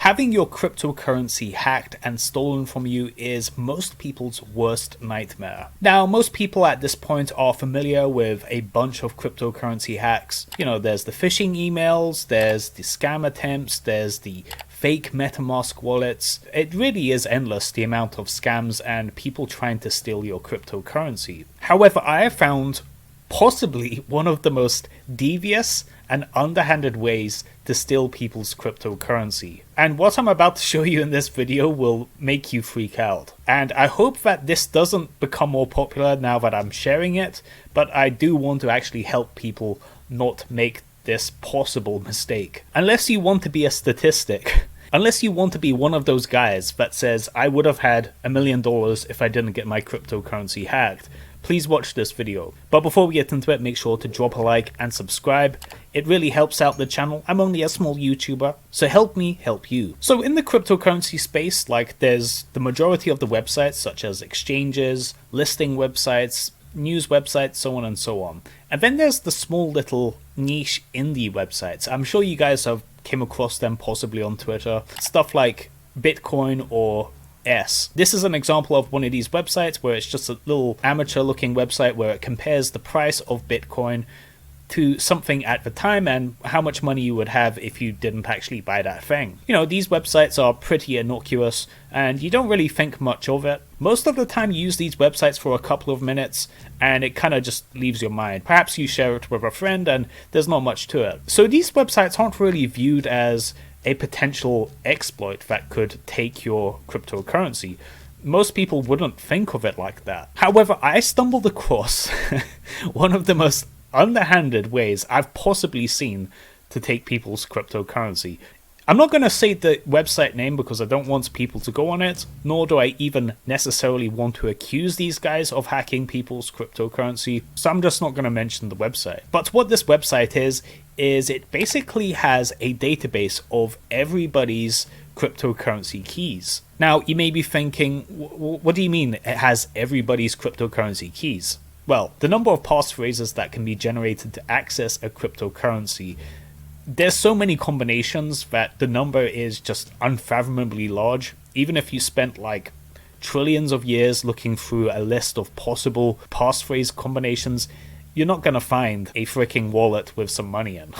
Having your cryptocurrency hacked and stolen from you is most people's worst nightmare. Now, most people at this point are familiar with a bunch of cryptocurrency hacks. You know, there's the phishing emails, there's the scam attempts, there's the fake MetaMask wallets. It really is endless, the amount of scams and people trying to steal your cryptocurrency. However, I have found possibly one of the most devious and underhanded ways to steal people's cryptocurrency. And what I'm about to show you in this video will make you freak out. And I hope that this doesn't become more popular now that I'm sharing it, but I do want to actually help people not make this possible mistake. Unless you want to be a statistic, unless you want to be one of those guys that says, I would have had $1 million if I didn't get my cryptocurrency hacked, please watch this video. But before we get into it, make sure to drop a like and subscribe. It really helps out the channel. I'm only a small YouTuber, so help me help you. So in the cryptocurrency space, like, there's the majority of the websites such as exchanges, listing websites, news websites, so on and so on. And then there's the small little niche indie websites. I'm sure you guys have came across them possibly on Twitter. Stuff like Bitcoin or This is an example of one of these websites where it's just a little amateur looking website where it compares the price of Bitcoin to something at the time and how much money you would have if you didn't actually buy that thing. You know, these websites are pretty innocuous and you don't really think much of it. Most of the time you use these websites for a couple of minutes and it kind of just leaves your mind. Perhaps you share it with a friend and there's not much to it. So these websites aren't really viewed as a potential exploit that could take your cryptocurrency. Most people wouldn't think of it like that. However, I stumbled across one of the most underhanded ways I've possibly seen to take people's cryptocurrency. I'm not going to say the website name because I don't want people to go on it, nor do I even necessarily want to accuse these guys of hacking people's cryptocurrency, so I'm just not going to mention the website. But what this website is it basically has a database of everybody's cryptocurrency keys. Now, you may be thinking, what do you mean it has everybody's cryptocurrency keys? Well, the number of passphrases that can be generated to access a cryptocurrency, there's so many combinations that the number is just unfathomably large. Even if you spent like trillions of years looking through a list of possible passphrase combinations, you're not going to find a freaking wallet with some money in.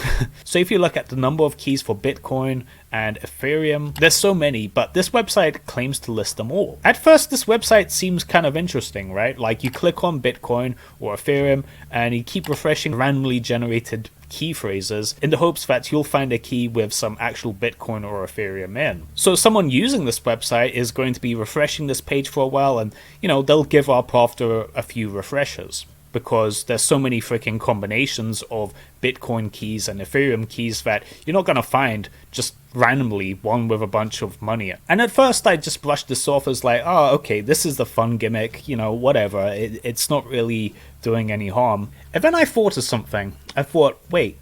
So if you look at the number of keys for Bitcoin and Ethereum, there's so many, but this website claims to list them all. At first, this website seems kind of interesting, right? Like, you click on Bitcoin or Ethereum and you keep refreshing randomly generated key phrases in the hopes that you'll find a key with some actual Bitcoin or Ethereum in. So someone using this website is going to be refreshing this page for a while and, you know, they'll give up after a few refreshes, because there's so many freaking combinations of Bitcoin keys and Ethereum keys that you're not going to find just randomly one with a bunch of money. And at first I just brushed this off as like, oh, okay, this is the fun gimmick, you know, whatever, it's not really doing any harm. And then I thought of something. I thought, wait,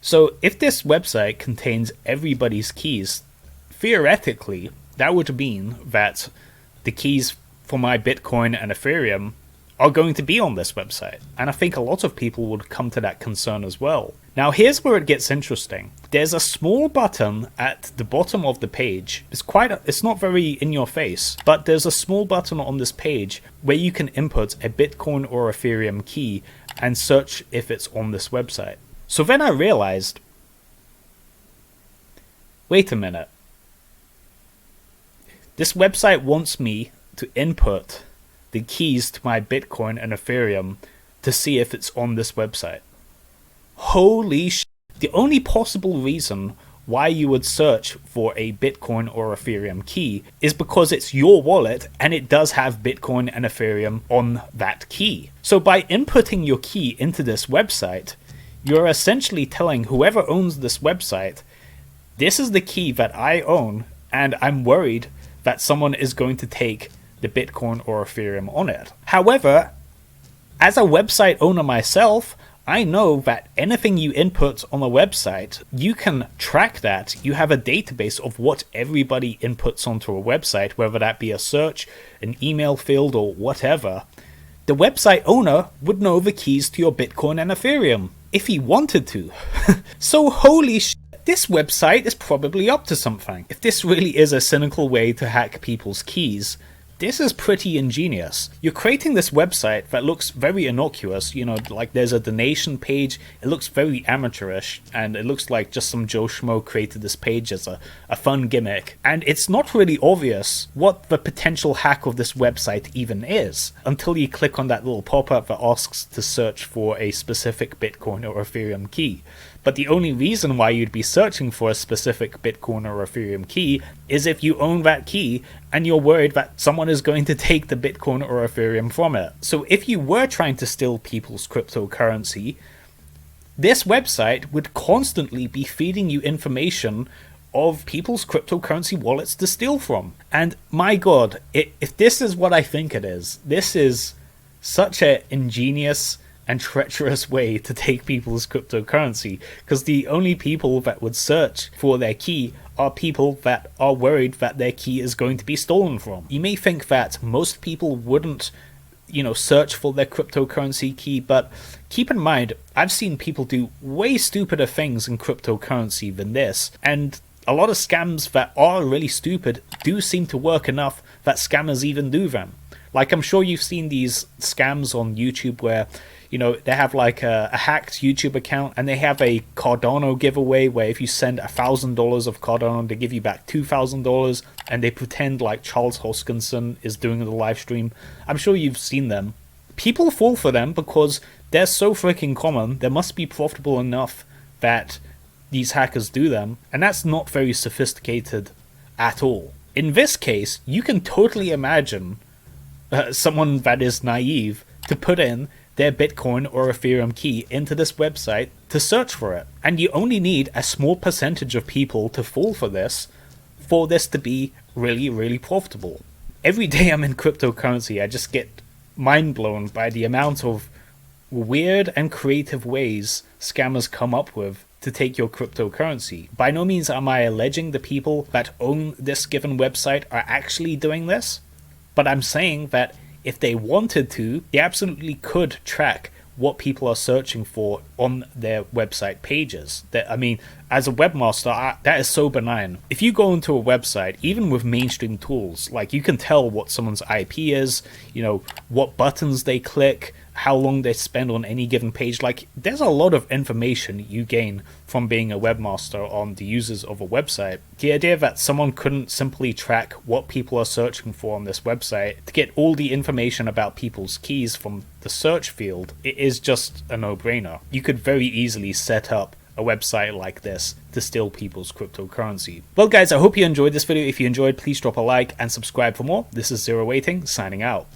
so if this website contains everybody's keys, theoretically that would mean that the keys for my Bitcoin and Ethereum are going to be on this website, and I think a lot of people would come to that concern as well. Now here's where it gets interesting. There's a small button at the bottom of the page. It's not very in your face, but there's a small button on this page where you can input a Bitcoin or Ethereum key and search if it's on this website. So then I realized, wait a minute, this website wants me to input the keys to my Bitcoin and Ethereum to see if it's on this website. Holy shit. The only possible reason why you would search for a Bitcoin or Ethereum key is because it's your wallet and it does have Bitcoin and Ethereum on that key. So by inputting your key into this website, you're essentially telling whoever owns this website, this is the key that I own and I'm worried that someone is going to take the Bitcoin or Ethereum on it. However, as a website owner myself, I know that anything you input on a website, you can track that. You have a database of what everybody inputs onto a website, whether that be a search, an email field, or whatever. The website owner would know the keys to your Bitcoin and Ethereum if he wanted to. So holy shit, this website is probably up to something. If this really is a cynical way to hack people's keys, this is pretty ingenious. You're creating this website that looks very innocuous, you know, like there's a donation page, it looks very amateurish, and it looks like just some Joe Schmo created this page as a fun gimmick. And it's not really obvious what the potential hack of this website even is, until you click on that little pop-up that asks to search for a specific Bitcoin or Ethereum key. But the only reason why you'd be searching for a specific Bitcoin or Ethereum key is if you own that key and you're worried that someone is going to take the Bitcoin or Ethereum from it. So if you were trying to steal people's cryptocurrency, this website would constantly be feeding you information of people's cryptocurrency wallets to steal from. And my god, if this is what I think it is, this is such an ingenious and treacherous way to take people's cryptocurrency, because the only people that would search for their key are people that are worried that their key is going to be stolen from. You may think that most people wouldn't, you know, search for their cryptocurrency key, but keep in mind, I've seen people do way stupider things in cryptocurrency than this, and a lot of scams that are really stupid do seem to work enough that scammers even do them. Like, I'm sure you've seen these scams on YouTube where, you know, they have like a hacked YouTube account and they have a Cardano giveaway where if you send $1,000 of Cardano, they give you back $2,000, and they pretend like Charles Hoskinson is doing the live stream. I'm sure you've seen them. People fall for them because they're so freaking common. They must be profitable enough that these hackers do them, and that's not very sophisticated at all. In this case, you can totally imagine someone that is naive to put in their Bitcoin or Ethereum key into this website to search for it. And you only need a small percentage of people to fall for this to be really, really profitable. Every day I'm in cryptocurrency, I just get mind blown by the amount of weird and creative ways scammers come up with to take your cryptocurrency. By no means am I alleging the people that own this given website are actually doing this, but I'm saying that if they wanted to, they absolutely could track what people are searching for on their website pages. I mean, as a webmaster, that is so benign. If you go into a website, even with mainstream tools, like you can tell what someone's IP is, you know, what buttons they click, how long they spend on any given page. Like, there's a lot of information you gain from being a webmaster on the users of a website. The idea that someone couldn't simply track what people are searching for on this website to get all the information about people's keys from the search field, it is just a no-brainer. You could very easily set up a website like this to steal people's cryptocurrency. Well guys, I hope you enjoyed this video. If you enjoyed, please drop a like and subscribe for more. This is Zero Waiting, signing out.